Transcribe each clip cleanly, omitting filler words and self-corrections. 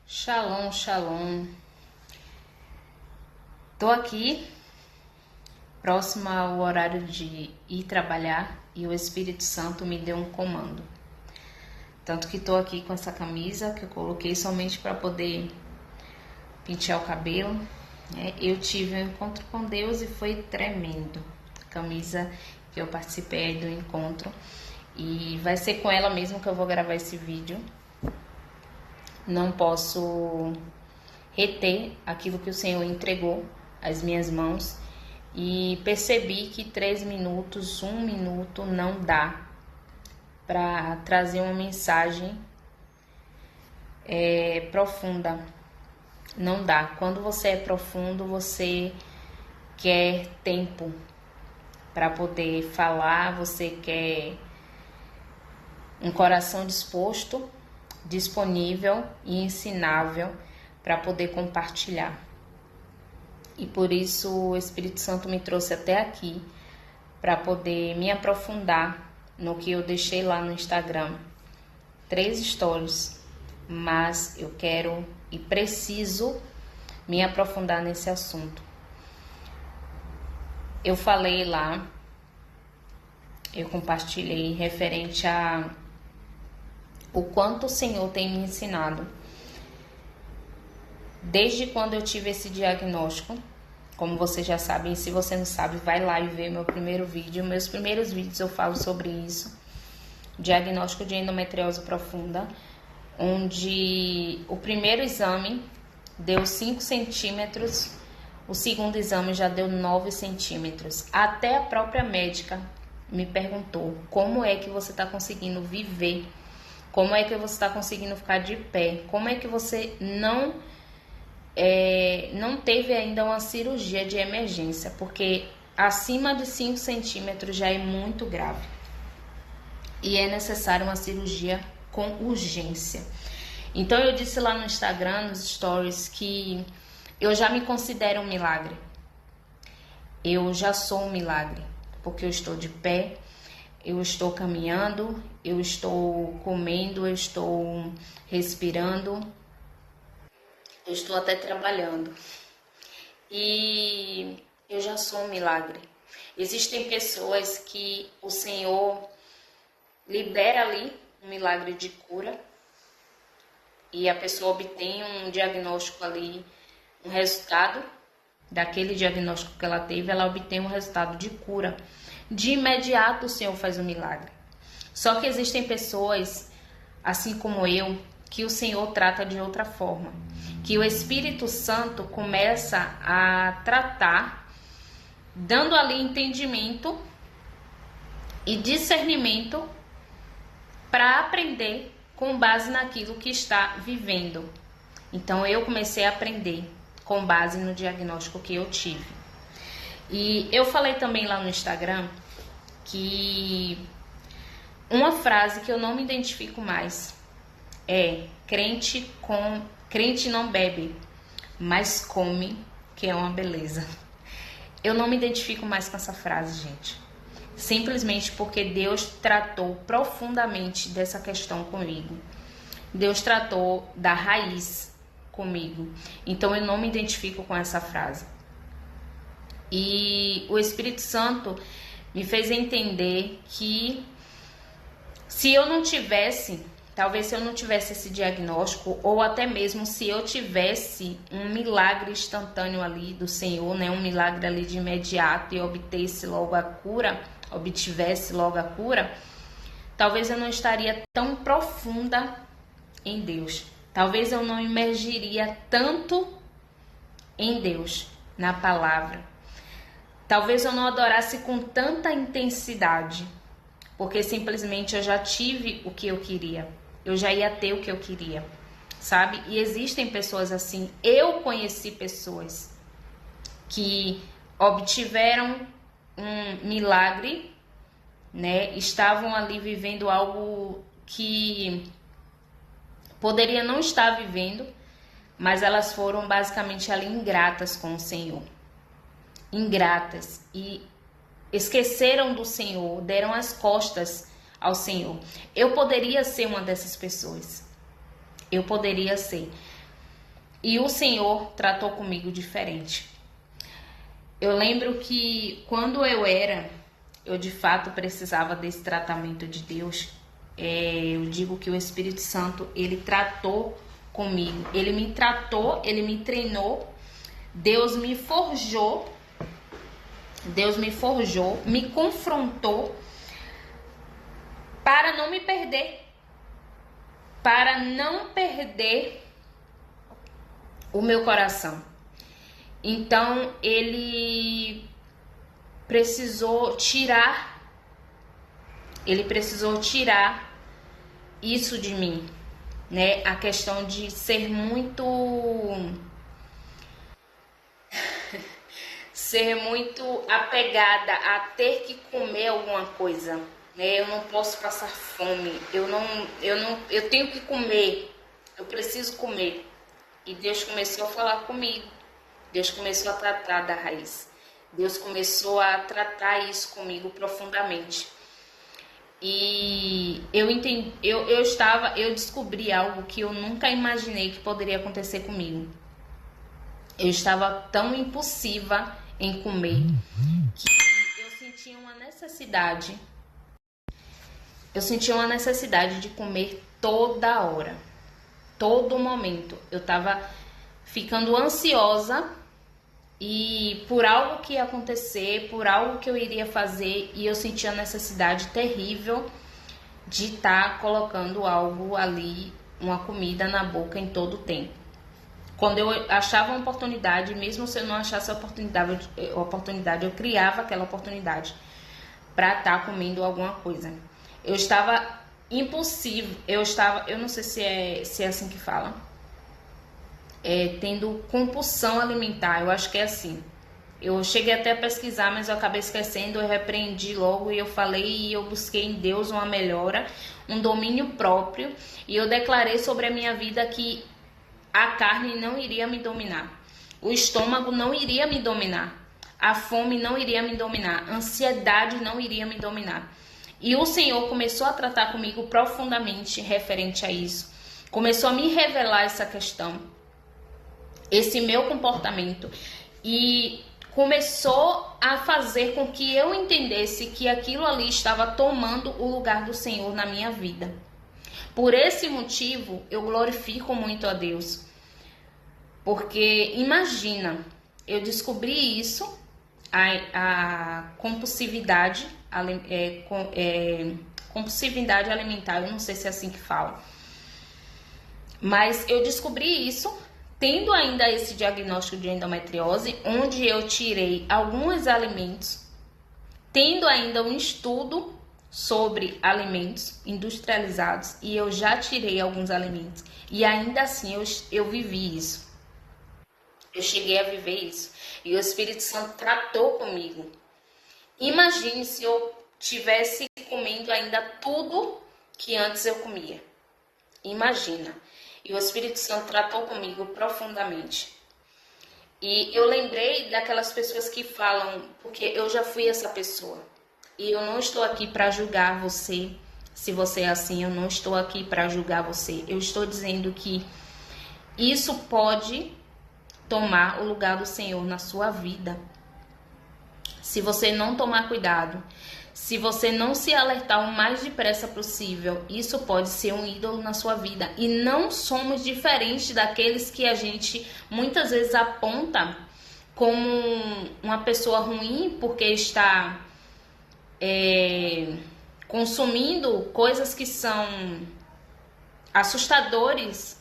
Shalom, shalom. Tô aqui, próxima ao horário de ir trabalhar e o Espírito Santo me deu um comando. Tanto que tô aqui com essa camisa que eu coloquei somente para poder pentear o cabelo, né? Eu tive um encontro com Deus e foi tremendo. A camisa que eu participei do encontro e vai ser com ela mesmo que eu vou gravar esse vídeo. Não posso reter aquilo que o Senhor entregou às minhas mãos e percebi que 3 minutos, 1 minuto não dá para trazer uma mensagem profunda. Não dá. Quando você é profundo, você quer tempo para poder falar, você quer um coração disposto, disponível e ensinável para poder compartilhar. E por isso o Espírito Santo me trouxe até aqui para poder me aprofundar no que eu deixei lá no Instagram. 3 stories, mas eu quero e preciso me aprofundar nesse assunto. Eu falei lá, eu compartilhei referente a o quanto o Senhor tem me ensinado. Desde quando eu tive esse diagnóstico, como vocês já sabem, se você não sabe, vai lá e vê meu primeiro vídeo. Meus primeiros vídeos eu falo sobre isso. Diagnóstico de endometriose profunda, onde o primeiro exame deu 5 centímetros, o segundo exame já deu 9 centímetros. Até a própria médica me perguntou: como é que você está conseguindo viver? Como é que você está conseguindo ficar de pé? Como é que você não teve ainda uma cirurgia de emergência? Porque acima de 5 centímetros já é muito grave. E é necessário uma cirurgia com urgência. Então eu disse lá no Instagram, nos stories, que eu já me considero um milagre. Eu já sou um milagre, porque eu estou de pé, eu estou caminhando, eu estou comendo, eu estou respirando, eu estou até trabalhando. E eu já sou um milagre. Existem pessoas que o Senhor libera ali um milagre de cura e a pessoa obtém um diagnóstico ali, um resultado daquele diagnóstico que ela teve, ela obtém um resultado de cura. De imediato o Senhor faz um milagre. Só que existem pessoas, assim como eu, que o Senhor trata de outra forma. Que o Espírito Santo começa a tratar, dando ali entendimento e discernimento para aprender com base naquilo que está vivendo. Então eu comecei a aprender com base no diagnóstico que eu tive. E eu falei também lá no Instagram que uma frase que eu não me identifico mais é: crente não bebe, mas come, que é uma beleza. Eu não me identifico mais com essa frase, gente. Simplesmente porque Deus tratou profundamente dessa questão comigo. Deus tratou da raiz comigo. Então eu não me identifico com essa frase. E o Espírito Santo me fez entender que se eu não tivesse, talvez se eu não tivesse esse diagnóstico, ou até mesmo se eu tivesse um milagre instantâneo ali do Senhor, né, um milagre ali de imediato e obtivesse logo a cura, talvez eu não estaria tão profunda em Deus. Talvez eu não imergiria tanto em Deus, na palavra. Talvez eu não adorasse com tanta intensidade, porque simplesmente eu já tive o que eu queria. Eu já ia ter o que eu queria, sabe? E existem pessoas assim. Eu conheci pessoas que obtiveram um milagre, né? Estavam ali vivendo algo que poderia não estar vivendo, mas elas foram basicamente ali ingratas com o Senhor. Ingratas e esqueceram do Senhor, deram as costas ao Senhor. Eu poderia ser uma dessas pessoas. Eu poderia ser. E o Senhor tratou comigo diferente. Eu lembro que quando eu de fato precisava desse tratamento de Deus. Eu digo que o Espírito Santo, ele tratou comigo. Ele me tratou, ele me treinou. Deus me forjou, me confrontou para não me perder. Para não perder o meu coração. Então, ele precisou tirar isso de mim, né? A questão de ser muito apegada a ter que comer alguma coisa, né? Eu não posso passar fome, eu tenho que comer, eu preciso comer. E Deus começou a falar comigo, Deus começou a tratar da raiz, Deus começou a tratar isso comigo profundamente. E eu descobri algo que eu nunca imaginei que poderia acontecer comigo. Eu estava tão impulsiva em comer que eu sentia uma necessidade de comer toda hora, todo momento. Eu estava ficando ansiosa e por algo que ia acontecer, por algo que eu iria fazer, e eu sentia a necessidade terrível de estar colocando algo ali, uma comida na boca em todo o tempo. Quando eu achava uma oportunidade, mesmo se eu não achasse a oportunidade, eu criava aquela oportunidade para estar comendo alguma coisa. Eu estava impulsivo, eu não sei se é assim que fala, tendo compulsão alimentar, eu acho que é assim. Eu cheguei até a pesquisar, mas eu acabei esquecendo, eu repreendi logo e eu falei e eu busquei em Deus uma melhora, um domínio próprio, e eu declarei sobre a minha vida que a carne não iria me dominar, o estômago não iria me dominar, a fome não iria me dominar, a ansiedade não iria me dominar. E o Senhor começou a tratar comigo profundamente referente a isso, começou a me revelar essa questão, esse meu comportamento, e começou a fazer com que eu entendesse que aquilo ali estava tomando o lugar do Senhor na minha vida. Por esse motivo, eu glorifico muito a Deus. Porque imagina, eu descobri isso, a compulsividade, compulsividade alimentar, eu não sei se é assim que fala. Mas eu descobri isso tendo ainda esse diagnóstico de endometriose, onde eu tirei alguns alimentos, tendo ainda um estudo sobre alimentos industrializados, e eu já tirei alguns alimentos, e ainda assim eu vivi isso. Eu cheguei a viver isso, e o Espírito Santo tratou comigo. Imagine se eu tivesse comendo ainda tudo que antes eu comia. Imagina. E o Espírito Santo tratou comigo profundamente. E eu lembrei daquelas pessoas que falam, porque eu já fui essa pessoa. E eu não estou aqui para julgar você. Se você é assim, eu não estou aqui para julgar você. Eu estou dizendo que isso pode tomar o lugar do Senhor na sua vida. Se você não tomar cuidado, se você não se alertar o mais depressa possível, isso pode ser um ídolo na sua vida. E não somos diferentes daqueles que a gente muitas vezes aponta como uma pessoa ruim porque está consumindo coisas que são assustadoras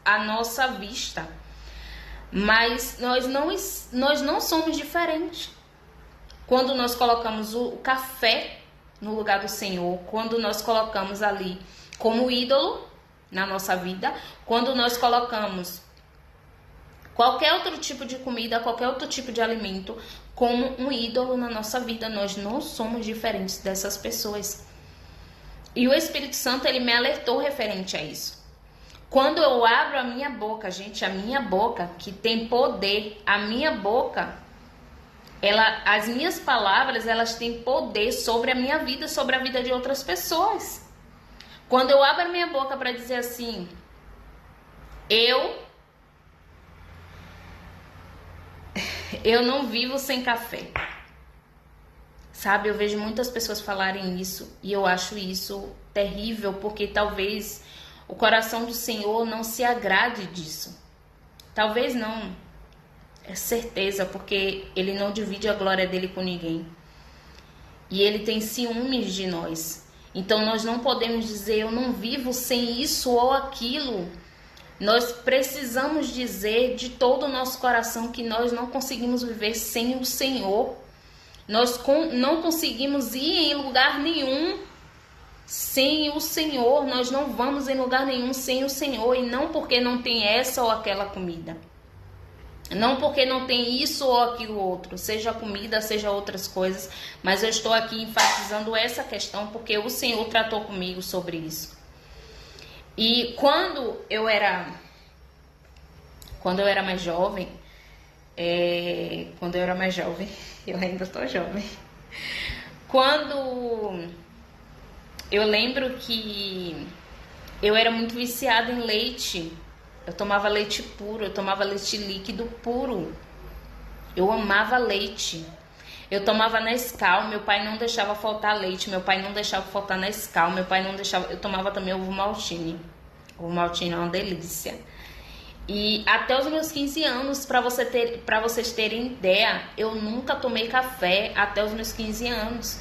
à nossa vista. Mas nós não somos diferentes. Quando nós colocamos o café no lugar do Senhor, quando nós colocamos ali como ídolo na nossa vida, quando nós colocamos qualquer outro tipo de comida, qualquer outro tipo de alimento como um ídolo na nossa vida, nós não somos diferentes dessas pessoas. E o Espírito Santo, ele me alertou referente a isso. Quando eu abro a minha boca, gente, a minha boca, que tem poder, a minha boca, as minhas palavras, elas têm poder sobre a minha vida, sobre a vida de outras pessoas. Quando eu abro a minha boca para dizer assim, eu eu não vivo sem café. Sabe, eu vejo muitas pessoas falarem isso e eu acho isso terrível, porque talvez o coração do Senhor não se agrade disso. Talvez não, é certeza, porque Ele não divide a glória dele com ninguém. E Ele tem ciúmes de nós. Então nós não podemos dizer, eu não vivo sem isso ou aquilo. Nós precisamos dizer de todo o nosso coração que nós não conseguimos viver sem o Senhor. Nós não conseguimos ir em lugar nenhum sem o Senhor. Nós não vamos em lugar nenhum sem o Senhor. E não porque não tem essa ou aquela comida. Não porque não tem isso ou aquilo outro. Seja comida, seja outras coisas. Mas eu estou aqui enfatizando essa questão porque o Senhor tratou comigo sobre isso. E quando eu era mais jovem, eu ainda tô jovem. Quando eu lembro que eu era muito viciada em leite. Eu tomava leite puro, eu tomava leite líquido puro. Eu amava leite. Eu tomava Nescau, meu pai não deixava faltar leite, meu pai não deixava faltar Nescau, meu pai não deixava... Eu tomava também ovo maltine. Ovo maltine é uma delícia. E até os meus 15 anos, para vocês terem ideia, eu nunca tomei café até os meus 15 anos.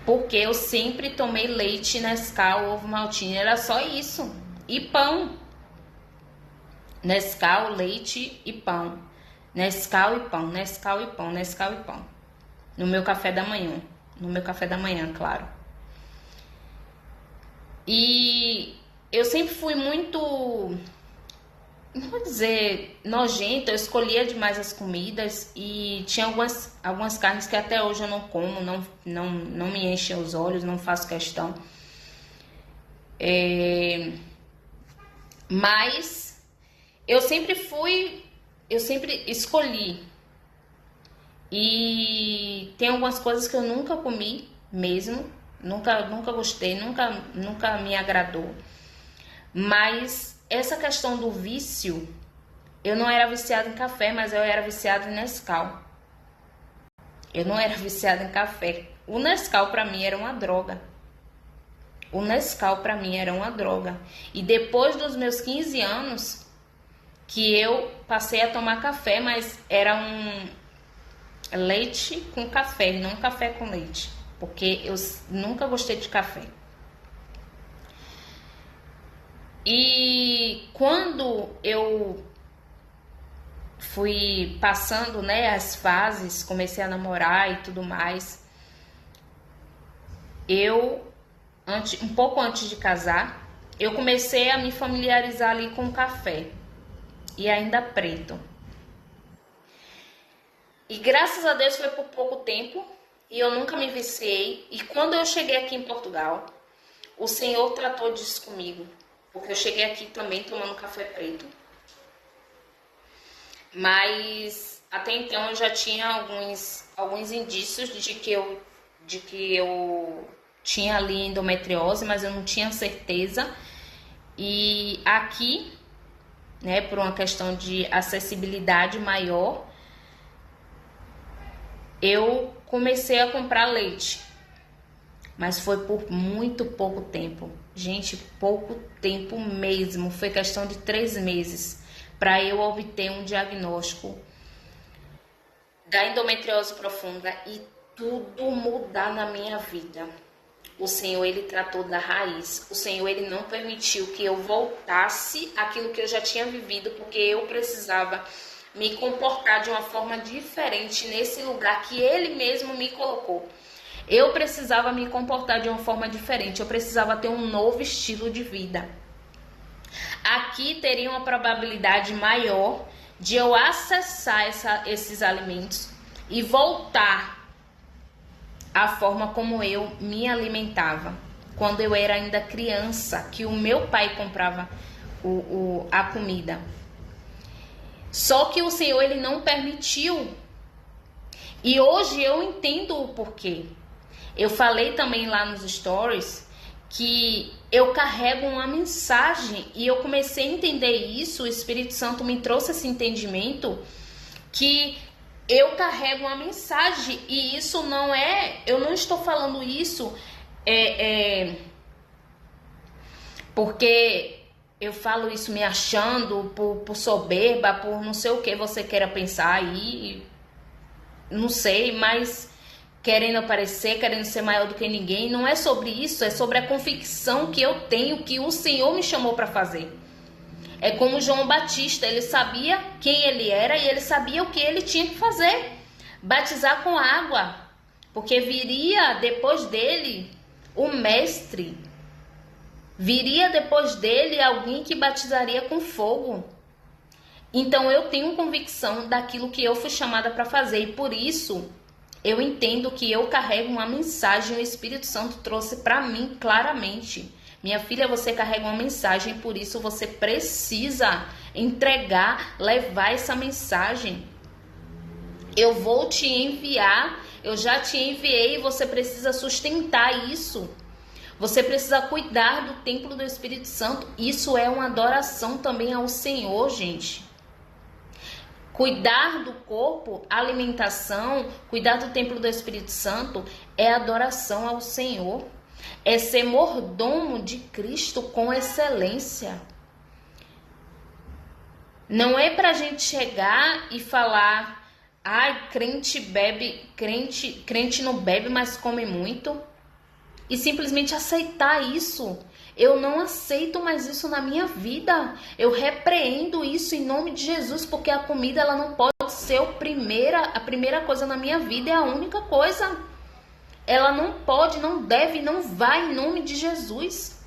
Porque eu sempre tomei leite, Nescau, ovo maltine, era só isso. E pão. Nescau, leite e pão. Nescau e pão, Nescau e pão, Nescau e pão. No meu café da manhã. No meu café da manhã, claro. E eu sempre fui muito, não vou dizer nojenta, eu escolhia demais as comidas. E tinha algumas carnes que até hoje eu não como, não me enchem os olhos, não faço questão. Mas eu sempre escolhi. E tem algumas coisas que eu nunca comi mesmo. Nunca gostei, nunca me agradou. Mas essa questão do vício, eu não era viciada em café, mas eu era viciada em Nescau. Eu não era viciada em café. O Nescau pra mim era uma droga. O Nescau pra mim era uma droga. E depois dos meus 15 anos que eu passei a tomar café, mas era um leite com café, não café com leite, porque eu nunca gostei de café. E quando eu fui passando, né, as fases, comecei a namorar e tudo mais, um pouco antes de casar, eu comecei a me familiarizar ali com o café. E ainda preto. E graças a Deus foi por pouco tempo. E eu nunca me viciei. E quando eu cheguei aqui em Portugal, o Senhor tratou disso comigo. Porque eu cheguei aqui também tomando café preto. Mas até então eu já tinha alguns indícios de que eu tinha ali endometriose, mas eu não tinha certeza. E aqui, né, por uma questão de acessibilidade maior, eu comecei a comprar leite. Mas foi por muito pouco tempo. Gente, pouco tempo mesmo. Foi questão de 3 meses para eu obter um diagnóstico da endometriose profunda e tudo mudar na minha vida. O Senhor, Ele tratou da raiz. O Senhor, Ele não permitiu que eu voltasse àquilo que eu já tinha vivido, porque eu precisava me comportar de uma forma diferente nesse lugar que Ele mesmo me colocou. Eu precisava me comportar de uma forma diferente. Eu precisava ter um novo estilo de vida. Aqui teria uma probabilidade maior de eu acessar esses alimentos e voltar a forma como eu me alimentava quando eu era ainda criança, que o meu pai comprava a comida. Só que o Senhor, Ele não permitiu. E hoje eu entendo o porquê. Eu falei também lá nos stories que eu carrego uma mensagem e eu comecei a entender isso. O Espírito Santo me trouxe esse entendimento que eu carrego uma mensagem, e isso não é, eu não estou falando isso porque eu falo isso me achando por soberba, por não sei o que você queira pensar aí, não sei, mas querendo aparecer, querendo ser maior do que ninguém. Não é sobre isso, é sobre a convicção que eu tenho, que o Senhor me chamou para fazer. É como João Batista, ele sabia quem ele era e ele sabia o que ele tinha que fazer. Batizar com água, porque viria depois dele o mestre. Viria depois dele alguém que batizaria com fogo. Então eu tenho convicção daquilo que eu fui chamada para fazer, e por isso eu entendo que eu carrego uma mensagem, o Espírito Santo trouxe para mim claramente. Minha filha, você carrega uma mensagem, por isso você precisa entregar, levar essa mensagem. Eu vou te enviar, eu já te enviei, você precisa sustentar isso. Você precisa cuidar do templo do Espírito Santo. Isso é uma adoração também ao Senhor, gente. Cuidar do corpo, alimentação, cuidar do templo do Espírito Santo é adoração ao Senhor. É ser mordomo de Cristo com excelência. Não é pra gente chegar e falar, ai, crente bebe, crente não bebe, mas come muito. E simplesmente aceitar isso. Eu não aceito mais isso na minha vida. Eu repreendo isso em nome de Jesus, porque a comida ela não pode ser a primeira coisa na minha vida, é a única coisa. Ela não pode, não deve, não vai em nome de Jesus.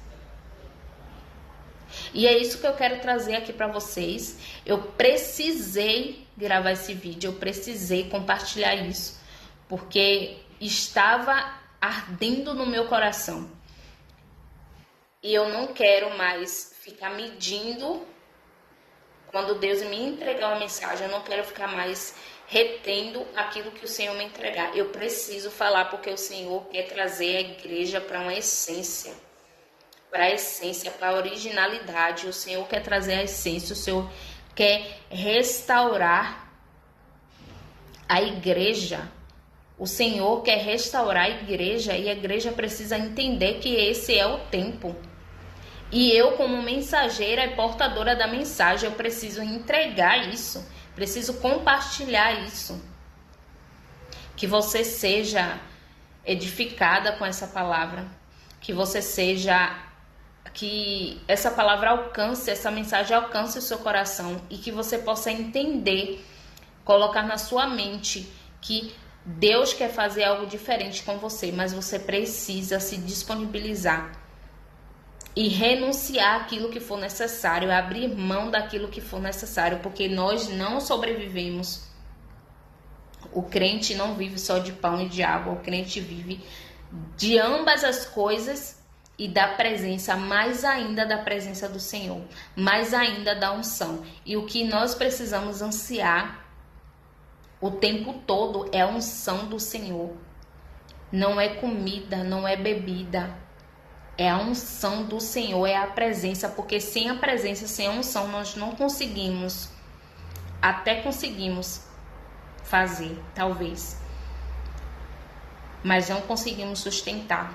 E é isso que eu quero trazer aqui para vocês. Eu precisei gravar esse vídeo, eu precisei compartilhar isso, porque estava ardendo no meu coração. E eu não quero mais ficar medindo quando Deus me entregar uma mensagem. Eu não quero ficar mais retendo aquilo que o Senhor me entregar. Eu preciso falar, porque o Senhor quer trazer a igreja para uma essência. Para a essência, para a originalidade. O Senhor quer trazer a essência. O Senhor quer restaurar a igreja. O Senhor quer restaurar a igreja, e a igreja precisa entender que esse é o tempo. E eu, como mensageira e portadora da mensagem, eu preciso entregar isso, preciso compartilhar isso. Que você seja edificada com essa palavra, que você seja, que essa palavra alcance, essa mensagem alcance o seu coração, e que você possa entender, colocar na sua mente que Deus quer fazer algo diferente com você, mas você precisa se disponibilizar e renunciar aquilo que for necessário, abrir mão daquilo que for necessário, porque nós não sobrevivemos. O crente não vive só de pão e de água, o crente vive de ambas as coisas e da presença, mais ainda da presença do Senhor, mais ainda da unção. E o que nós precisamos ansiar o tempo todo é a unção do Senhor. Não é comida, não é bebida. É a unção do Senhor, é a presença. Porque sem a presença, sem a unção, nós não conseguimos. Até conseguimos fazer, talvez. Mas não conseguimos sustentar.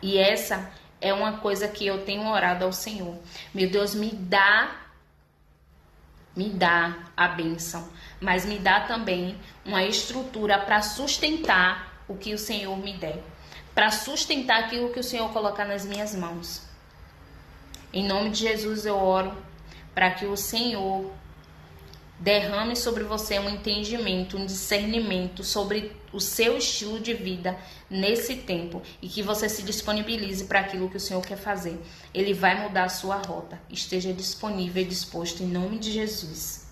E essa é uma coisa que eu tenho orado ao Senhor. Meu Deus, me dá a bênção, mas me dá também uma estrutura para sustentar o que o Senhor me der, para sustentar aquilo que o Senhor colocar nas minhas mãos. Em nome de Jesus eu oro para que o Senhor derrame sobre você um entendimento, um discernimento sobre o seu estilo de vida nesse tempo, e que você se disponibilize para aquilo que o Senhor quer fazer. Ele vai mudar a sua rota. Esteja disponível e disposto em nome de Jesus.